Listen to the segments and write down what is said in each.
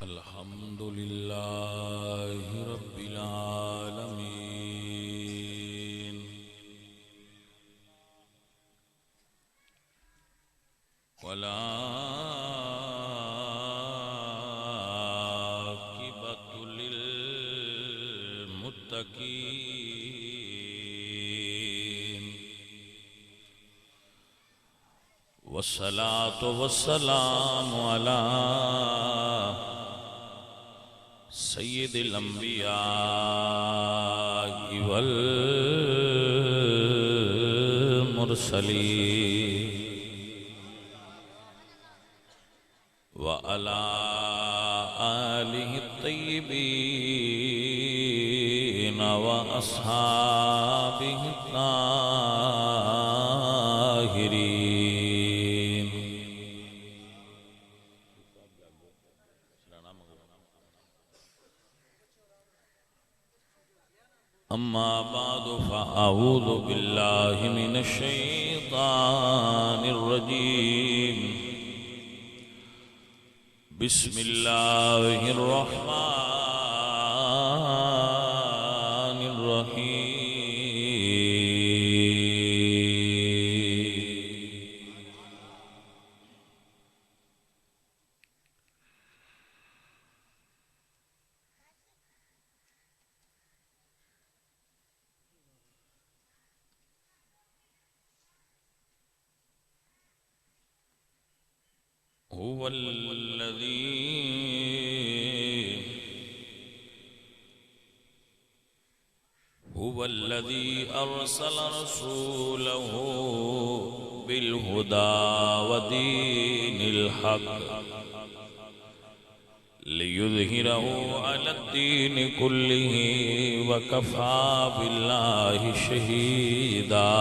الحمد لله رب العالمين والعاقبة للمتقين والصلاة والسلام على سید الانبیاء والمرسلین وعلى آلہ الطیبین واصحابہ الطاہرین. اما بعد فاعوذ باللہ من الشیطان الرجیم. بسم اللہ الرحمن الرحیم. هو الذي أرسل رسوله بالهدى ودين الحق ليظهره على الدين كله وكفى بالله شهيدا.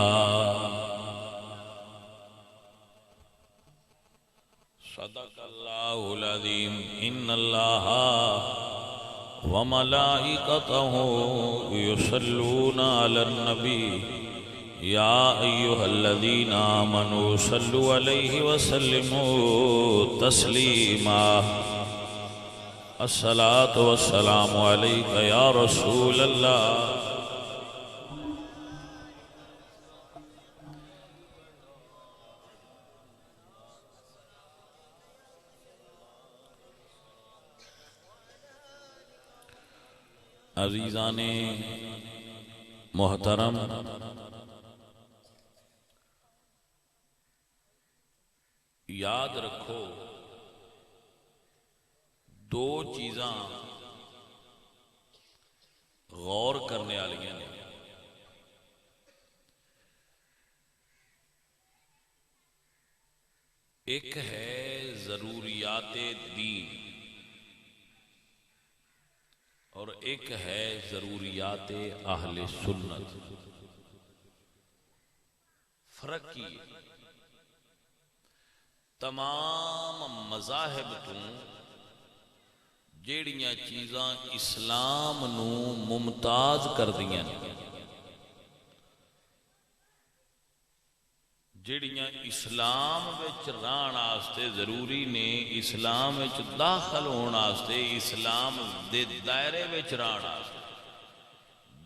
صدق الله العظيم. إن الله وملائكته يصلون على النبي يا أيها الذين آمنوا صلوا عليه وسلموا تسليما. الصلاة والسلام عليك يا رسول الله. عزیزان محترم، یاد رکھو دو چیزاں غور کرنے والی نے. ایک ہے ضروریات دین اور ایک ہے ضروریات اہل سنت. فرق کی تمام مذاہب تو جیڑیاں چیزاں اسلام نو ممتاز کر دیاں، جیڑیاں اسلام وچ رہن واسطے ضروری نے، اسلام وچ داخل ہون واسطے، اسلام دے دائرے وچ رہن واسطے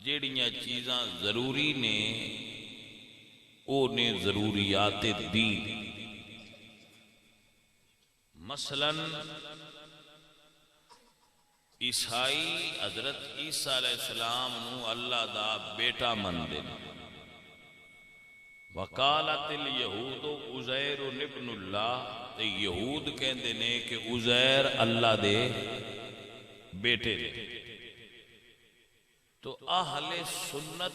جیڑیاں چیزاں ضروری نے او نے ضروریات دین. مثلا عیسائی حضرت عیسیٰ علیہ السلام نو اللہ دا بیٹا مندے نے. وقالت الیہود عزیر ابن اللہ، تے یہود کہندے نے کہ عزیر اللہ دے بیٹے نے. تو اہل سنت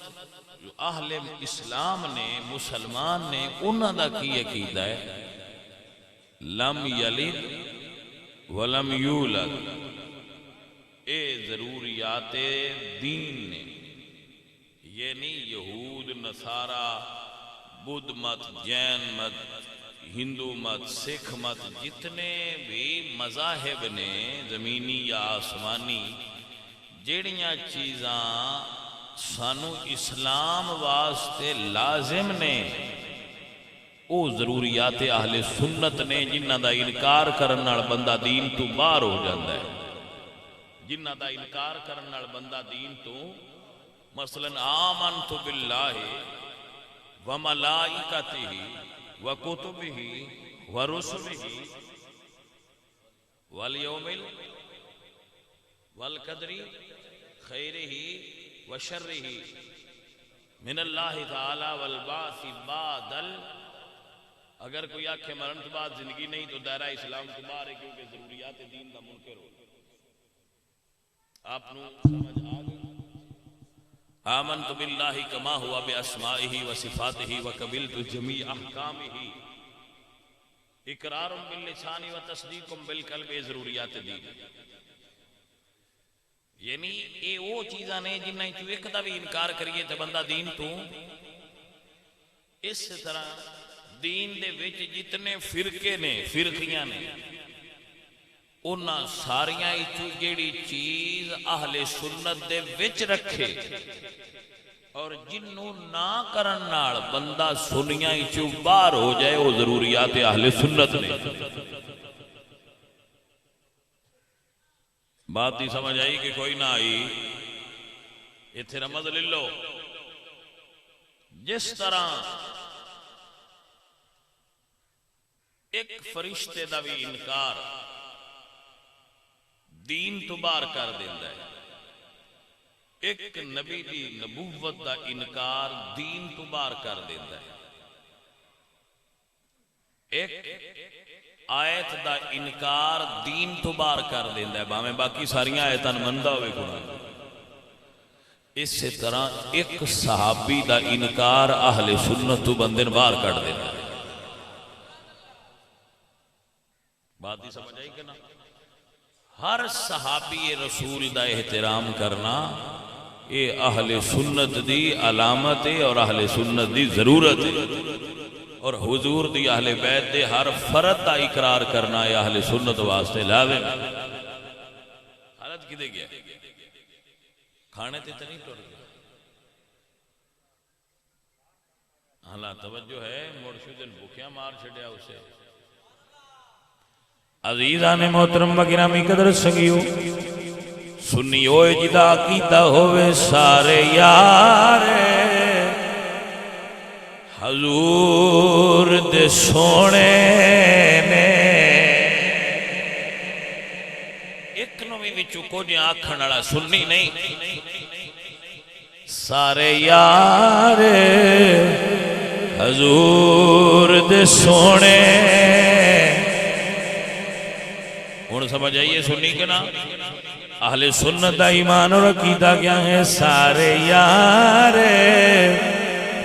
جو اہل اسلام نے، مسلمان نے، انہاں دا کی عقیدہ ہے؟ لم یلد ولم یولد. اے ضروریات دین نے. یعنی یہود، نصارہ، بدھ مت، جین مت، ہندو مت، سکھ مت، جتنے بھی مذاہب نے زمینی یا آسمانی، جیڑیاں چیزاں سانو اسلام واسطے لازم نے او ضروریات اہل سنت نے، جنہ دا انکار کرن نال بندہ دین تو باہر ہو جاندہ ہے. جنہ دا انکار کرن نال بندہ دین تو مثلا آمنت باللہ وملائکتہ وکتبہ ورسلہ والیوم والقدر خیرہ وشرہ من اللہ تعالی والبعث بعد اگر کوئی آنکھیں مرن تو بعد زندگی نہیں تو دائرہ اسلام تو باہر ہے، کیونکہ ضروریات دین کا منکر ہو۔ آپ نو سمجھ آگئی؟ آمنت باللہ کما ہوا باسمائہ وصفاتہ وقبلت جمیع احکامہ، اقرار باللسان و تصدیق بالقلب، ضروریات دین۔ یعنی اے وہ چیزاں نے جنہیں چو ایک دا بھی انکار کریے تو بندہ دین تو۔ اس طرح دین دے وچ جتنے فرقے نے فرقیاں نے انہاں ساریاں چو جیڑی چیز اہل سنت دے وچ رکھے اور جنوں نہ کرن نال بندہ سنیاں چو باہر ہو جائے وہ ضروریات اہل سنت نے۔ بات نہیں سمجھ آئی کہ کوئی نہ آئی؟ اتھے رمض لے لو۔ جس طرح ایک فرشتے دا بھی انکار دین تو باہر کر دیندہ ہے، ایک نبی دی نبوت دا انکار دین تو باہر کر دیندہ ہے، ایک آیت دا انکار دین تو باہر کر دیندہ ہے، باہمیں باقی ساریاں آیتان مندہ ہوئے گناہ۔ اس سے طرح ایک صحابی دا انکار اہل سنت تو بندن باہر کر دیندہ ہے۔ بات ہی سمجھ آئی کہ نا؟ ہر صحابی رسول دا احترام کرنا یہ اہل سنت دی علامت ہے اور اہل سنت دی ضرورت ہے، اور حضور دی اہل بیت دے ہر فرد دا اقرار کرنا ہے اہل سنت واسطے لازم۔ حالت کی دے گیا کھانے تے نہیں ٹر گیا؟ حالا توجہ ہے، مرشد دن بکیاں مار چھڑیا اسے۔ عزیزان محترم و گرامی قدر سنگیو، سنیو جدا کیتا ہوئے سارے یارے، حضور دے سونے نے ایک نوی وچو کو جی آکھن والا سنی نہیں، سارے یارے حضور دے سونے۔ ہن سمجھ آئیے سنی کے نا؟ اہل سنت دا ایمان اور عقیدہ کیا ہے؟ سارے یارے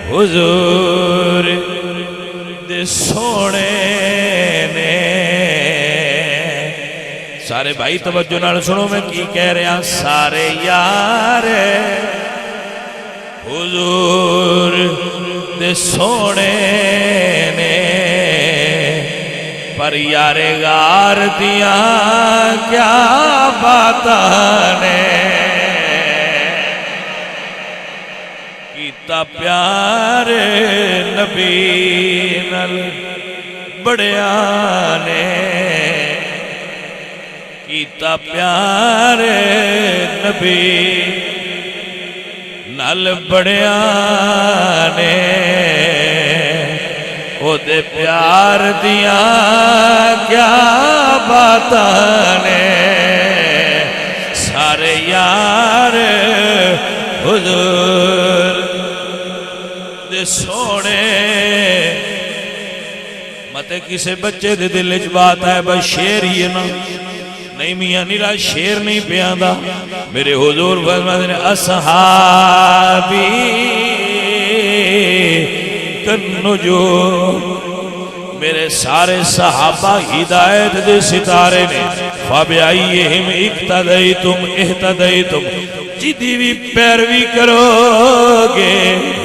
حضور دے سونے نے۔ سارے بھائی توجہ نال سنو میں کی کہہ رہا، سارے یارے حضور دے سونے نے، پر یار غار دیاں کیا باتانے، کیتا پیار نبی نال بڑیانے، کیتا پیار نبی نال بڑیانے، او دے پیار دیاں کیا باتانے، سارے یار حضور دے سونے۔ متے کسے بچے دے دل وچ بات ہے بس شیر ہی نا، نہیں میاں نیلا شیر نہیں پیاندا۔ میرے حضور فرماتے ہیں اصحابی کنجوم، میرے سارے صحابہ ہدایت دے ستارے نے، فَبِعَيِّهِمْ اِقْتَدَيْتُمْ اِحْتَدَيْتُمْ، جدی بھی پیروی کرو گے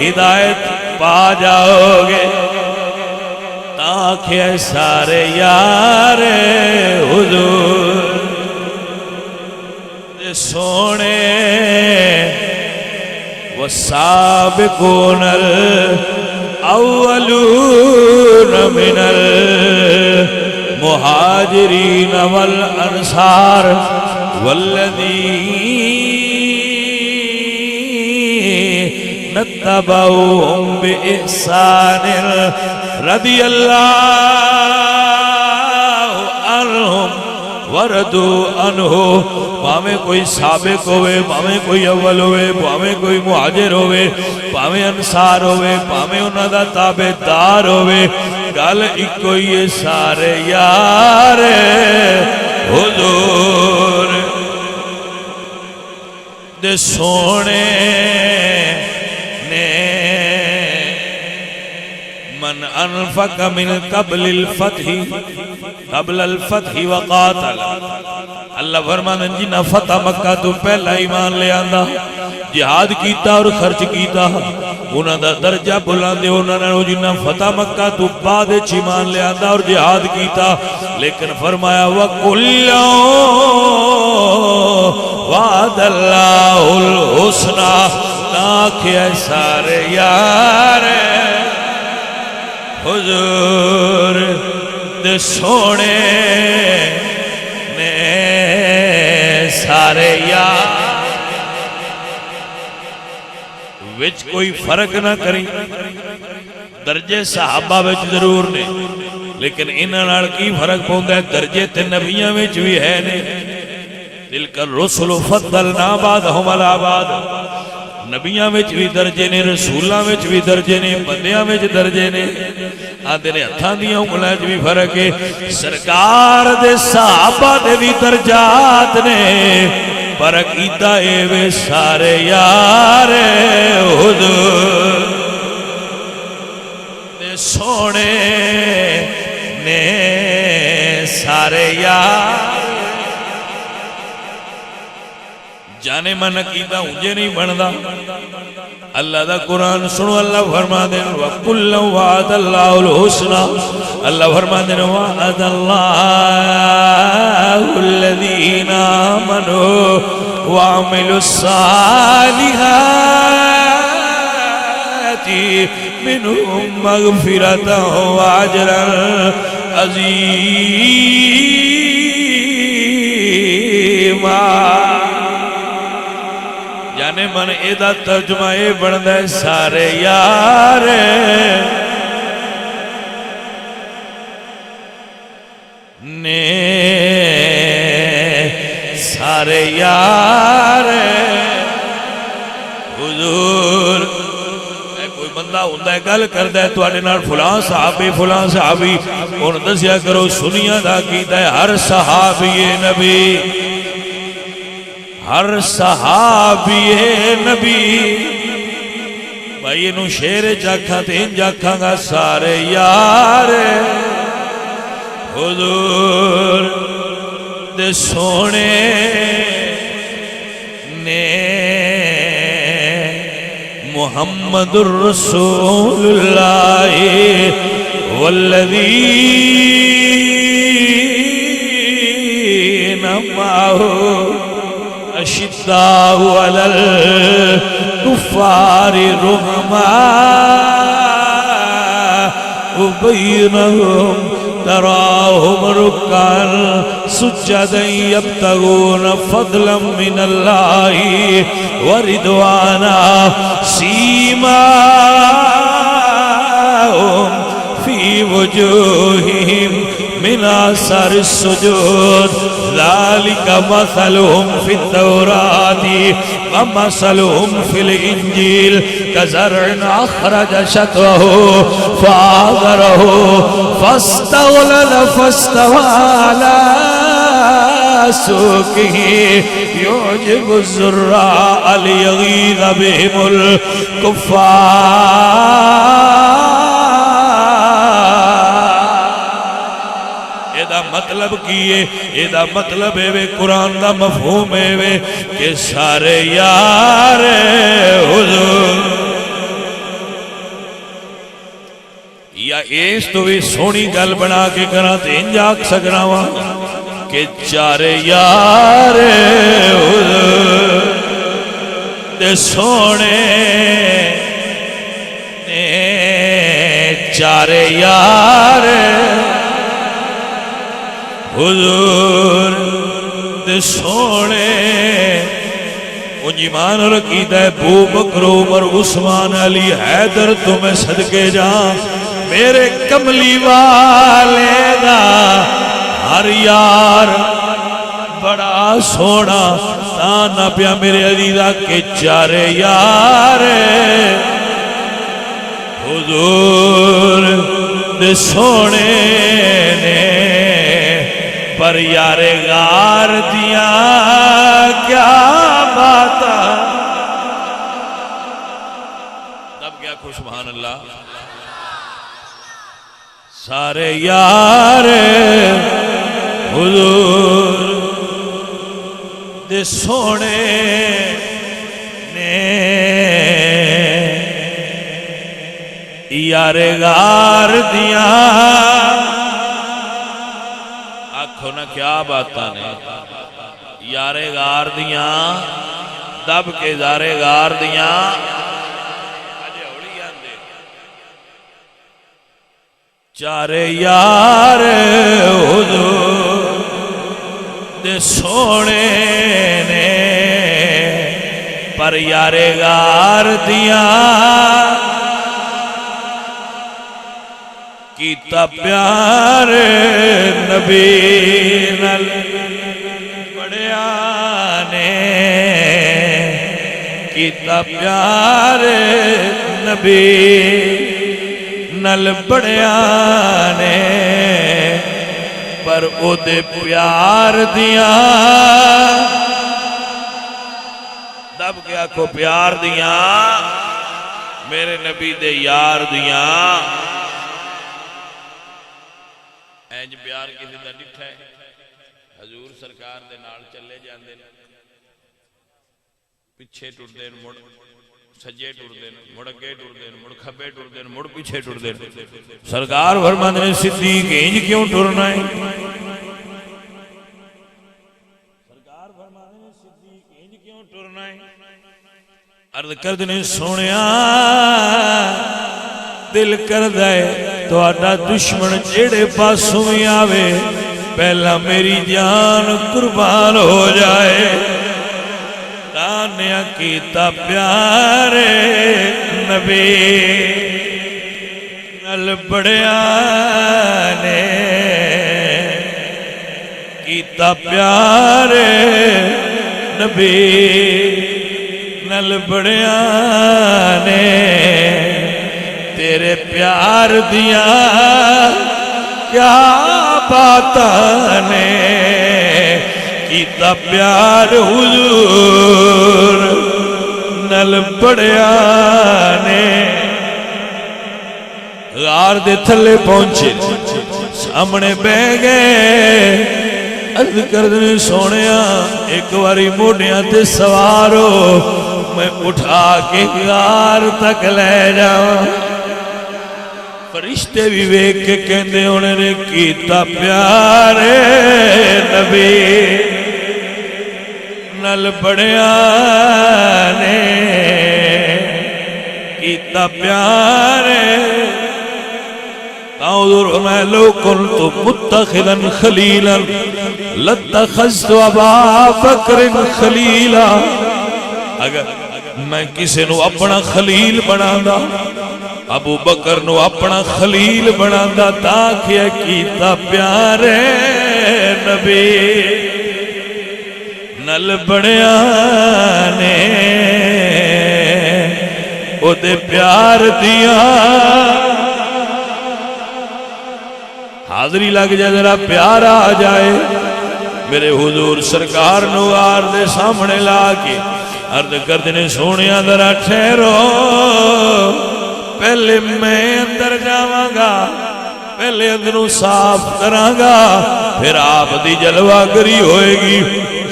ہدایت پا جاؤ گے۔ تاکہ سارے یار حضور دے سونے، وَالسَّابِقُونَ الْأَوَّلُونَ مِنَ الْمُهَاجِرِينَ وَالْأَنصَارِ، والذین اتبعوهم بإحسان رضی اللہ عنہم وردو عنہ. پاویں کوئی سابق ہوئے، پاویں کوئی اول ہوئے، پاویں کوئی مہاجر ہوئے، پاویں انصار ہوئے، پاویں انہاں دا تابعدار ہوئے، گل اکو ہی سارے یار حضور دے سونے نے. من انفق من قبل الفتح وقاتل. اللہ فرماندے جنہاں فتح مکہ تو پہلا ایمان لے آندا، جہاد کیتا اور خرچ کیتا، انہاں دا درجہ بلاندے انہاں نے جنہاں فتح مکہ تو بعد ایمان لے آندا اور جہاد کیتا. لیکن فرمایا وَقُلًّا وعد اللہ الحسنى. ناکھے سارے یار حضور دے سونے نے سارے یار وچ کوئی فرق نہ کریں. درجے صحابہ وچ ضرور نے، لیکن انہاں نال کی فرق پوندا ہے؟ درجے تے نبیاں وچ بھی ہے نے. تلک الرسل فضلنا بعضهم علی بعض. نبیاں وچ بھی درجے نے، رسولاں وچ بھی درجے نے، بندیاں وچ درجے نے. آدھے نے ہتھاں دیاں انگلاں وچ بھی فرق ہے. سرکار دے صحابہ دے بھی درجات نے، پر عقیدہ اے وے سارے یار حضور دے سونے نے سارے یار. جانے من عقیدہ انجے نہیں بندا. اللہ دا قرآن سنو. اللہ فرما دے وَقُلًّا وَعَدَ اللَّهُ الْحُسْنَى. اللہ فرما دے وَعَدَ اللَّهُ الَّذِينَ آمَنُوا وَعَمِلُوا الصَّالِحَاتِ مِنْهُمْ مَغْفِرَةً وَأَجْرًا عَظِيمًا. جانے من ایدہ ترجمہ اے بڑھتا ہے سارے یار نے سارے یار حضور. کوئی بندہ ہوندہ ہے گل کردہ ہے تو آنے نال فلان صحابی فلان صحابی ان دسیا کرو سنیا دا کیتا ہے ہر صحابی نبی، ہر صحابی نبی. بھائی انہوں شیر چاکھا تین جاکھاں گا سارے یار حضور دے سونے نے محمد الرسول اللہ والذین معه اشداء علی الکفار رحماء بینہم تراہم رکعا سجدا یبتغون فضلا من اللہ ورضوانا سیماہم فی وجوہہم من آثار السجود ذالک مثلهم فی التوراة ومثلهم فی الانجیل کزرع اخرج شطأه فآزره فاستغلظ فاستوى على سوقه يعجب الزراع ليغيظ بهم الكفار. ایدہ مطلب کیے، ایدہ مطلب ہے وے قرآن دا مفہوم ہے وے کہ سارے یار حضور. یا ایس تو بھی سونی گل بنا کے کرا تے انجاک سکراوا کہ چارے یار حضور دے سونے نے چارے یار حضور دے سونے سونے ایمان رکھیتا ہے ابو بکر عمر عثمان علی حیدر تمہیں صدقے جاں میرے کملی والے دا ہر یار بڑا سونا تانا پیا میرے عزیزہ کے چارے یار حضور دے سونے نے پر یار غار دیا کیا باتا تب کیا کھو سبحان اللہ سارے یار حضور دے سونے نے یار غار دیا آنکھوں نہ کیا باتا نے یار غار دیا دب کے یار غار دیا چارے یار حضور دے سونے نے پر یار غار دیا کیتا پیار نبی نل بڑیا نے کیتا پیار نبی نل بڑیا نے پر او دے پیار دیا دب گیا کو پیار دیا میرے نبی دے یار دیا اینج پیار کسی دا ڈٹھا ہے حضور سرکار دے نال چلے جاندے پیچھے ٹر دین مڑ سجے ٹر دین مڑ اگے ٹر دین مڑ کھبے ٹر دین مڑ پیچھے ٹر دین سرکار فرماندے نے صدیق انج کیوں ٹرنا ہے سرکار فرماندے نے صدیق انج کیوں ٹرنا ہے عرض کردے نے سونیا دل کردہ ہے تو آٹا دشمن جیڑے پاسوں میں آوے پہلا میری جان قربان ہو جائے تانیا کیتا پیارے نبی نل بڑیا نے کیتا پیارے نبی نل بڑیا نے تیرے پیار دیا کیا باتا نے کیتا پیار حضور نل بڑیا نے غار دے تھلے پہنچے سامنے بہ گئے عرض کردنے سونیا ایک واری موڑیاں تے سوارو میں اٹھا کے غار تک لے جاؤں فرشتے بھی ویک کے کہندے انہیں نے کیتا پیارے نبی نل بڑیا نے کیتا پیارے حضور میں لو کنت متخذا خلیلا لاتخذت ابا بکر خلیلا اگر میں کسی نو اپنا خلیل بنا دا ابو بکر نو اپنا خلیل بنا دا تاکہ کیتا پیارے نبی نل بڑیا نے او دے پیار دیا حاضری لگ جائے ذرا پیار آ جائے میرے حضور سرکار نو غار دے سامنے لا کے عرض کردنے سونیا ذرا ٹھہرو پہلے میں اندر جاواں گا پہلے اندروں صاف کراں گا پھر آپ دی جلوہ گری ہوئے گی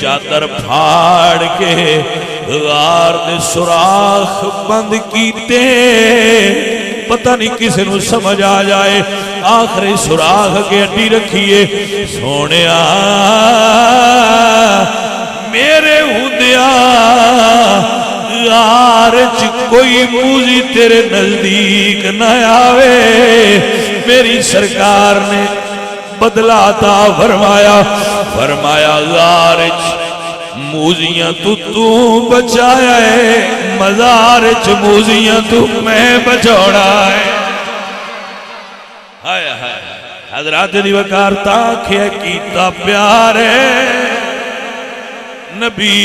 چادر پھاڑ کے غار دے سوراخ بند کیتے پتہ نہیں کسی نو سمجھ آ جائے آخری سوراخ کے اڈی رکھیے سونیا میرے ہندیا غار چ کوئی موزی تیرے نزدیک نہ آوے میری سرکار نے بدلا عطا فرمایا غار چ موزیاں تو بچایا ہے، مزار چ موزیاں تو میں بچوڑا ہے۔ ہائے ہائے حضرات دی وقار تاکھے کیتا پیار ہے نبی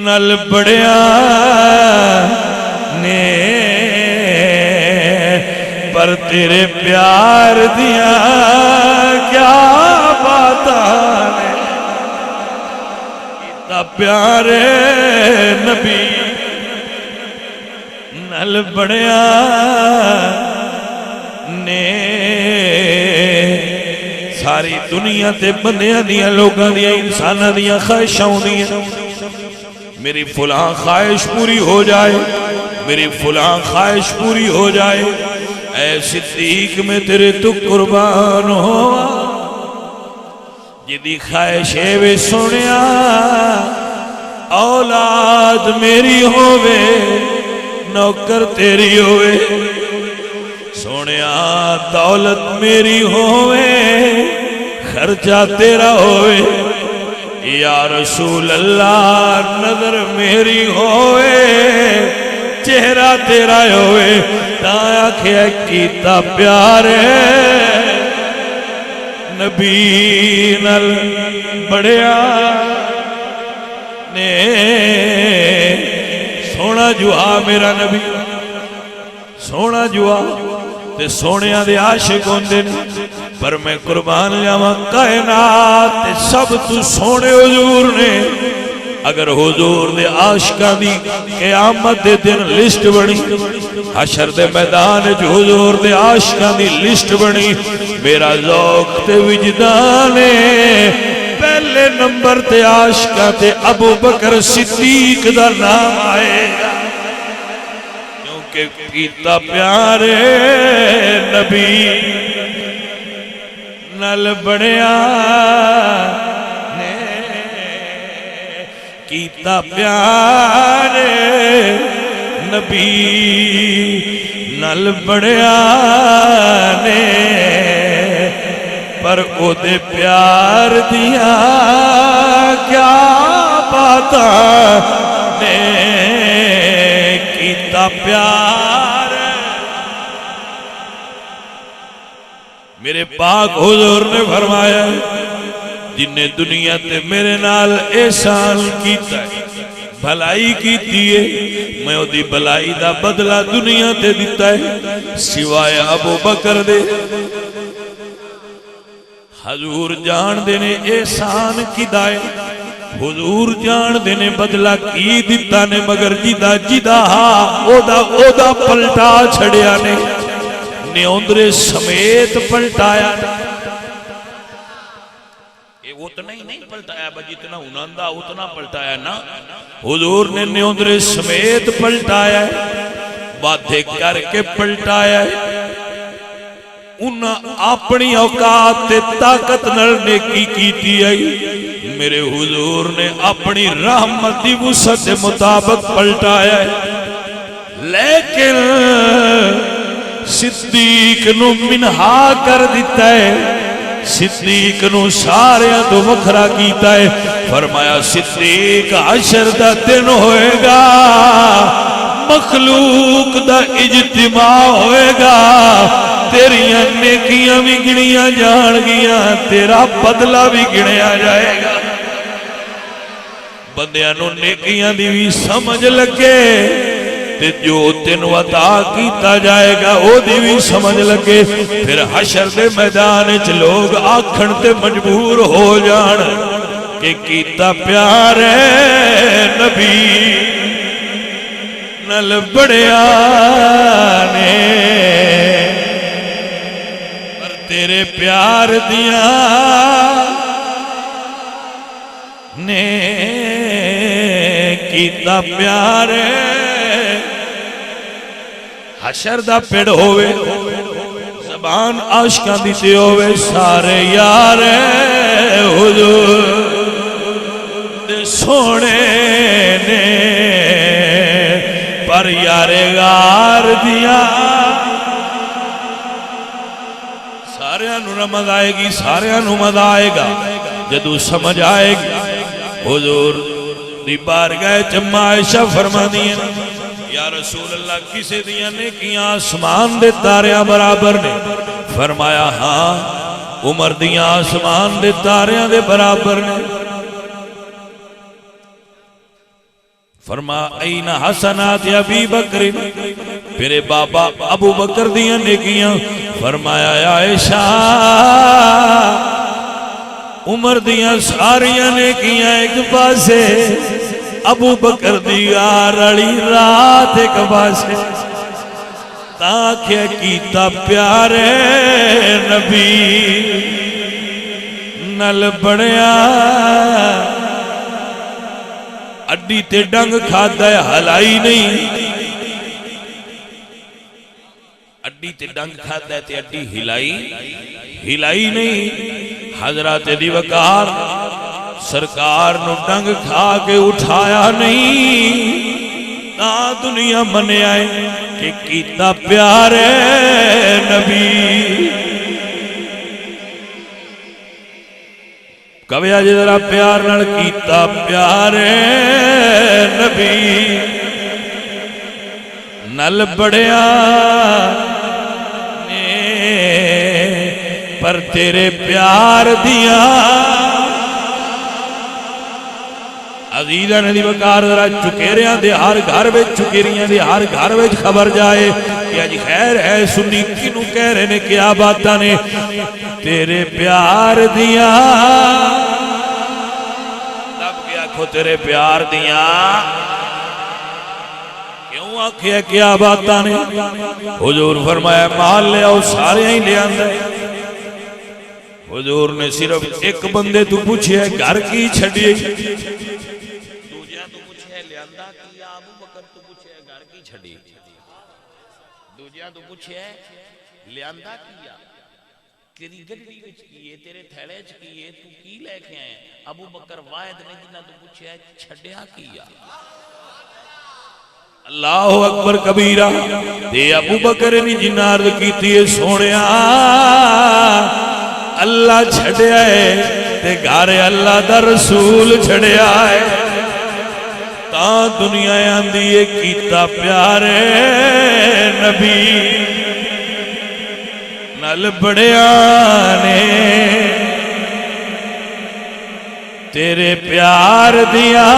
نل بڑیا نے، پر تیرے پیار دیا کیا باتاں نے، کیتا پیار نبی نل بڑیا نے۔ ساری دنیا تے بندیاں دیاں لوگاں دیاں انساناں دیاں خواہشاں ہوندیاں، میری فلاں خواہش پوری ہو جائے، میری فلاں خواہش پوری ہو جائے، اے صدیق میں تیرے تو قربان ہو۔ جدی خواہش ہے وے سنیا اولاد میری ہووے، نوکر تیری ہووے، سونیا دولت میری ہووے، خرچہ تیرا ہووے، یا رسول اللہ نظر میری ہووے، چہرہ تیرا ہووے، تایا کھے کیتا پیار نبی نل بڑیا نے۔ سونا جوا میرا نبی، سونا جوا تے سونیاں دے عاشق ہوندے نے، پر میں قربان لیاواں کائنات تے سب تو سونے حضور نے۔ اگر حضور دے عاشقاں دی قیامت دے دن لسٹ بنی، حشر دے میدان جو حضور دے عاشقاں دی لسٹ بنی، میرا ذوق تے وجدان پہلے نمبر تے عاشقاں تے ابو بکر صدیق دا نام آئے گا، کیونکہ کیتا پیار نبی نل بڑیا نے، کیتا پیار نبی نل بڑیا نے، پر او دے پیار دیا کیا باتاں نے، کیتا پیار۔ میرے پاک حضور نے فرمایا جن نے دنیا تے میرے نال احسان کیتا ہے، بھلائی کیتی ہے، میں او دی بھلائی دا بدلہ دنیا تے دیتا ہے، سوائے ابو بکر دے۔ حضور جان دینے احسان کی دائے، حضور جان دینے بدلہ کی دیتا نے، مگر جدا اودا پلٹا چھڑیا نے، نیوندرے سمیت پلٹایا نے۔ اتنا ہی نہیں پلٹایا با جتنا انہاندہ اتنا پلٹایا نا، حضور نے نیوندرے سمیت پلٹایا ہے، باتیں کر کے پلٹایا ہے۔ انہاں اپنی اوقات تے طاقت نل نیکی کیتی ہے، میرے حضور نے اپنی رحمت دی وسعت کے مطابق پلٹایا ہے۔ لیکن صدیق نو منہا کر دیتا ہے، صدیق نو سارے تو وکھرا کیتا ہے، فرمایا صدیق حشر دا دن ہوئے گا، مخلوق دا اجتماع ہوئے گا، تیریاں نیکیاں بھی گنیاں جان گیاں، تیرا بدلہ بھی گنیا جائے گا۔ بندیاں نو نیکیاں دی بھی سمجھ لگے، تے جو تین عطا کیتا جائے گا او دی بھی سمجھ لگے، پھر حشر دے میدان چ لوگ آکھن تے مجبور ہو جان کہ کیتا پیار نبی نل بڑیا نے، پر تیرے پیار دیا نے کیتا پیار۔ حشر دا پیڑ ہوئے، زبان عاشقاں دی تے ہوئے، سارے یار حضور دے سونے نے، پر یار غار دیا سارے نو رمض آئے گی، سارے نو مزہ آئے گا جدو سمجھ آئے گی حضور دی بارگاہ چ عائشہ فرماندی ہیں یا رسول اللہ کسے دیاں نیکیاں آسمان دے تاریاں برابر نے؟ فرمایا ہاں عمر دیاں آسمان دے تاریاں دے برابر نے۔ فرما این حسنات ابی بکر، میرے بابا ابو بکر دیاں نیکیاں۔ فرمایا عائشہ عمر دیاں ساریاں نیکیاں ایک پاسے، ابو بکر دی آرڑی رات ایک پاسے، تاکہ کیتا پیارے نبی نل بڑیا اڈی تے ڈنگ کھادا ہے ہلائی نہیں، اڈی تے ڈنگ کھادا ہے تے اڈی ہلائی نہیں۔ حضرات دی وقار سرکار نو ڈنگ کھا کے اٹھایا نہیں، نا دنیا منے آئے کہ کیتا پیارے نبی۔ کبھی آج ذرا پیار نال کیتا پیارے نبی نل بڑیا نے، پر تیرے پیار دیا عزیزاں دی وقار ذرا چکیریاں دے ہر گھر وچ، چکیریاں دے ہر گھر وچ خبر جائے کہ اج خیر ہے سنی کینوں کہہ رہے نے کیا باتاں نے؟ تیرے پیار دیا لب کے آکھو تیرے پیار دیا، کیوں آکھیا کیا باتاں نے؟ حضور فرمایا مال لے آؤ، سارے ہی لے آندا ہے۔ حضور نے صرف ایک بندے تو پوچھے گھر کی چھڑیے، تو پوچھے لیاندا کیا، تیری گڈی وچ کیے، تیرے تھیلے وچ کیے، تو کی لے کے آئے؟ ابو بکر واحد نے جنہاں تو پوچھے چھڈیا کیا۔ اللہ اکبر کبیرہ، تے ابو بکر نے جنہاں عرض کیتی ہے سونیا اللہ چھڈیا ہے تے گھر اللہ دا رسول چھڈیا ہے، تاں دنیا آندی ہے کیتا پیارے نبی نل بڑیا نے، تیرے پیار دیا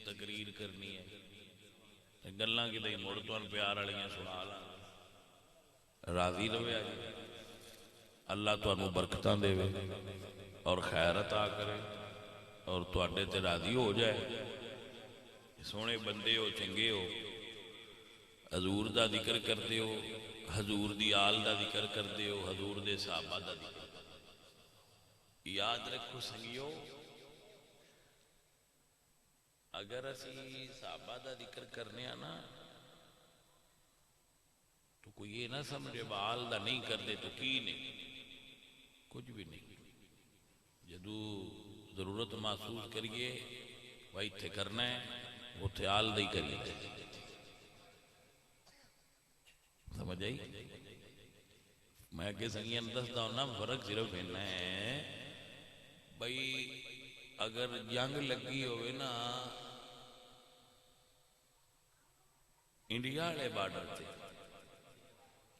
تقریر کرنی ہے گلاں کی مڑ تو پیار والیاں سنا لا، راضی رہے اللہ تانوں برکتاں دے اور خیر عطا کرے اور تواڈے تے راضی ہو جائے۔ سونے بندے ہو، چنگے ہو، حضور دا ذکر کرتے ہو، حضور دی آل دا ذکر کرتے ہو، حضور دے صحابہ دا ذکر کرتے ہو۔ یاد رکھو سنگیو، اگر اسی صحابہ دا ذکر کرنے نا تو کوئی یہ نہ سمجھے بال دا نہیں کرتے تو کی نہیں، کچھ بھی نہیں۔ جدو ضرورت محسوس کریے بھائی تھے کرنا ہے، وہ تھے آل دے کریے، سمجھ آئی؟ میں کہ سنگین دستا ہوں نا، فرق صرف ہونا ہے بھائی اگر جنگ لگی ہوئے نا انڈیا والے بارڈر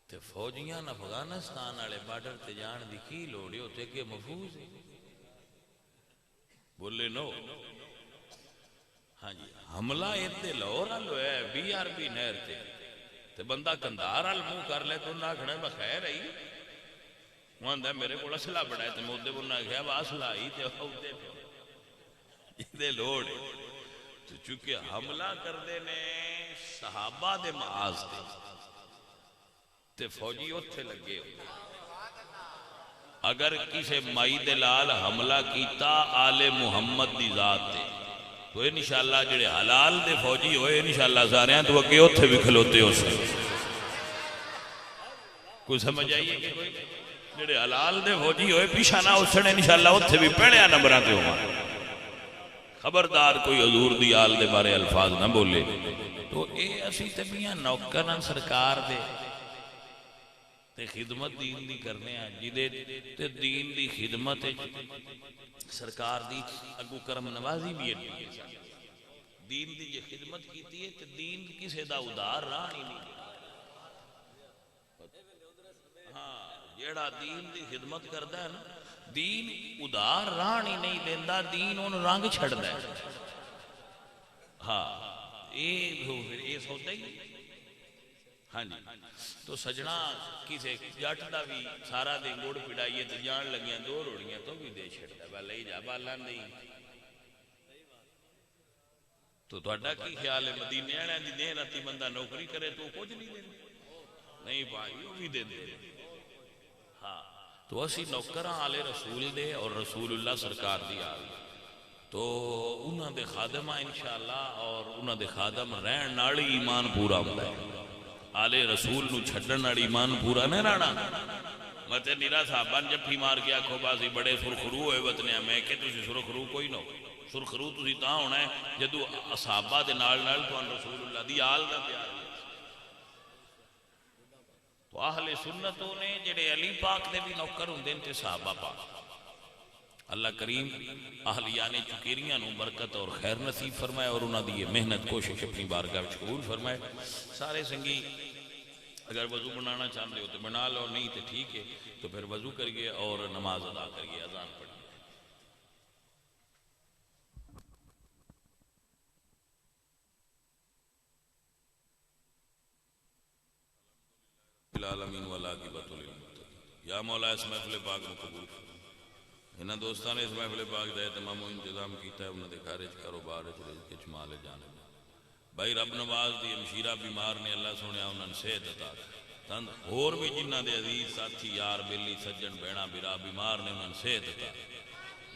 تے فوجیاں افغانستان والے بارڈر تے جان دی کی لوڑ ہے؟ ہوتے کہ محفوظ ہے، بولے نو؟ ہاں جی، حملہ اتنے لاہور وال ہوا ہے BRB نہر تے بندہ کندھار وال منہ کر لے تو انہیں آخنا بخیر آئی، وہ آندا میرے کو اسلحہ بڑا ہے، تے میں ادھے انہیں آخیا با اسلحہ آئی تے ادھے ادھے لوڑ ہے۔ تو چونکہ حملہ کردے نے صحابہ دے معاذ تے فوجی اتھے لگے ہوئے، اگر کسی مائی دے لال حملہ کیتا آل محمد دی ذات تے تو انشاءاللہ جڑے حلال دے فوجی ہوئے انشاءاللہ سارے ہیں تو اگے اتھے بھی کھلوتے ہو سکتے۔ کوئی سمجھ آئیے کہ کوئی جڑے حلال دے فوجی ہوئے پیچھا نہ اسنے انشاءاللہ اتھے بھی پہنیا نمبراتے ہو۔ خبردار کوئی حضور دی آل دے بارے الفاظ نہ بولے۔ تو اے اسی تبیاں نوکرن سرکار دے تے خدمت دین دی کرنے ہیں جدے تے دین دی خدمت سرکار دی اگو کرم نوازی بھی ہے دین دی یہ خدمت کیتی ہے تے دین کسے دا ادار راہ نہیں ہاں جیڑا دین دی خدمت کردا ہے نا دین ادار راہ نہیں دیندا دین ان رنگ چھڑدا ہے ہاں اے سودا ہی ہاں جی تو سجنا کسے جٹ دا بھی سارا دن گڑ پڑائیے تو جان لگیاں دو روڑیاں تو بھی دے چھڑدا ہے لے جا بالا نہیں تو تہاڈا کی خیال ہے مدینے والے دی دین راتی بندہ نوکری کرے تو کچھ نہیں دے نہیں بھائی وہ بھی دے دے ہاں تو اسی نوکراں آلے رسول دے اور رسول اللہ سرکار دی آل تو انہاں دے خادمہ انشاءاللہ اور انہاں دے خادم رہن نالی ایمان پورا ہوتا ہے آلے رسول نو چھڑن نالی ایمان پورا نہیں رہنا متے نیرا صاحبان جب بھی مار گیا کھو بازی بڑے سرخرو ہوئے وطنیا میں کہ تسی سرخرو کوئی نو سرخرو تسی تاں ہونا ہے جدو صحابہ دے نال نال تو ان رسول اللہ دی آل دا پیار ہے تو اہل سنتوں نے جڑے علی پاک دے بھی نوکر ہوندے تے صحابہ پاک اللہ کریم اہلیان چکیریاں نو برکت اور خیر نصیب فرمائے اور انہاں دی یہ محنت کوشش اپنی بارگاہ وچ قبول فرمائے سارے سنگی اگر وضو بنانا چاہتے ہو تو بنا لو نہیں تو ٹھیک ہے تو پھر وضو کریے اور نماز ادا کریے اذان پڑھیے العالمین والعاقبۃ للمتقین یا مولا اس محفل پاک کو قبول انہاں دوستاں نے اس محفل پاک دا تمام انتظام کیتا ہے انہاں دے کارج کاروبار رزق چمال جانب بھائی رب نواز دی مشیرہ بیمار نے اللہ سنیا انہاں صحت عطا تند اور بھی جنہاں دے عزیز ساتھی یار بیلی سجن بہنا برا بیمار نے انہاں صحت عطا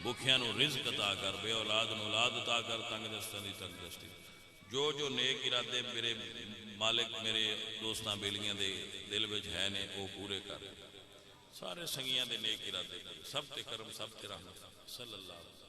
بھوکیاں نو رزق عطا کر بے اولاد نو اولاد عطا کر تنگ دستاں دی تنگ دستی جو نیک ارادے میرے مالک میرے دوستاں بیلیاں دے دل وچ ہے نے وہ پورے کر سارے سنگیاں دے نیک ارادے سب تے کرم سب تے رحمت صلی اللہ علیہ وسلم